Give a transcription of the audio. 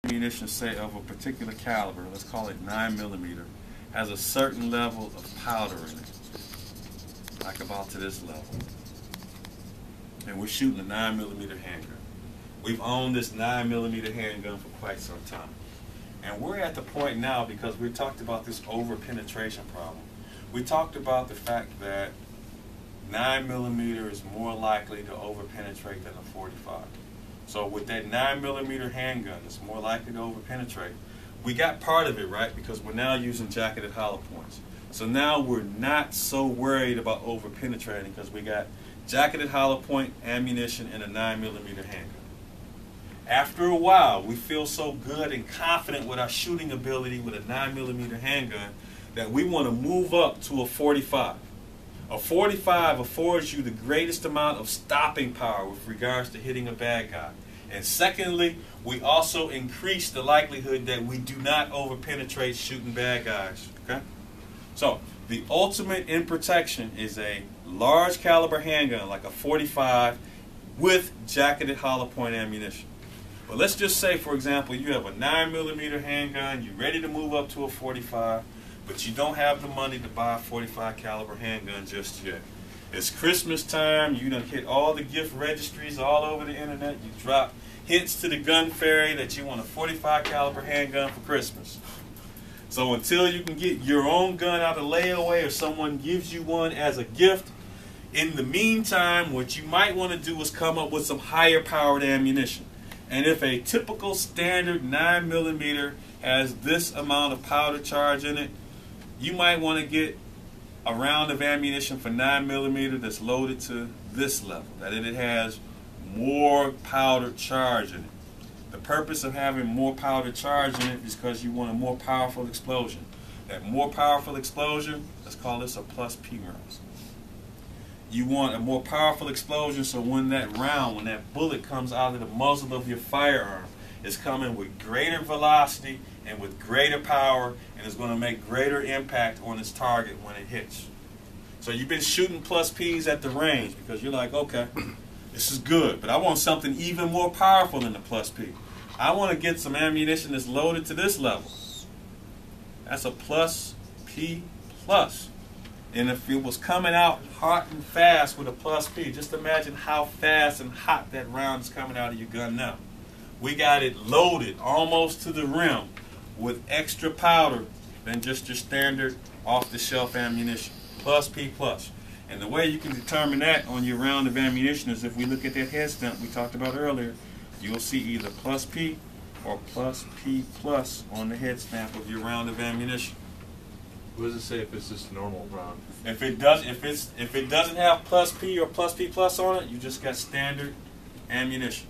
ammunition, say, of a particular caliber, let's call it 9mm, has a certain level of powder in it, like about to this level. And we're shooting a 9mm handgun. We've owned this 9mm handgun for quite some time. And we're at the point now, because we talked about this over-penetration problem. We talked about the fact that 9mm is more likely to over-penetrate than a 45. So with that 9mm handgun that's more likely to over-penetrate, we got part of it right because we're now using jacketed hollow points. So now we're not so worried about over-penetrating because we got jacketed hollow point ammunition and a 9mm handgun. After a while, we feel so good and confident with our shooting ability with a 9mm handgun that we want to move up to a 45. A 45 affords you the greatest amount of stopping power with regards to hitting a bad guy. And secondly, we also increase the likelihood that we do not over-penetrate shooting bad guys. Okay? So, the ultimate in protection is a large caliber handgun like a 45 with jacketed hollow point ammunition. But let's just say, for example, you have a 9mm handgun, you're ready to move up to a 45, but you don't have the money to buy a 45 caliber handgun just yet. It's Christmas time, you done hit all the gift registries all over the internet, you drop hints to the gun fairy that you want a 45 caliber handgun for Christmas. So until you can get your own gun out of layaway or someone gives you one as a gift, in the meantime, what you might want to do is come up with some higher powered ammunition. And if a typical standard 9mm has this amount of powder charge in it, you might want to get a round of ammunition for 9mm that's loaded to this level, that it has more powder charge in it. The purpose of having more powder charge in it is because you want a more powerful explosion. That more powerful explosion, let's call this a plus P rounds. You want a more powerful explosion so when that round, when that bullet comes out of the muzzle of your firearm, it's coming with greater velocity and with greater power, and it's going to make greater impact on its target when it hits. So you've been shooting plus Ps at the range because you're like, okay, this is good, but I want something even more powerful than the plus P. I want to get some ammunition that's loaded to this level. That's a plus P plus. And if it was coming out hot and fast with a plus P, just imagine how fast and hot that round is coming out of your gun now. We got it loaded almost to the rim with extra powder than just your standard off-the-shelf ammunition. Plus P plus. And the way you can determine that on your round of ammunition is if we look at that head stamp we talked about earlier, you'll see either plus P or plus P plus on the head stamp of your round of ammunition. What does it say if it's just a normal round? If it doesn't have plus P or plus P plus on it, you just got standard ammunition.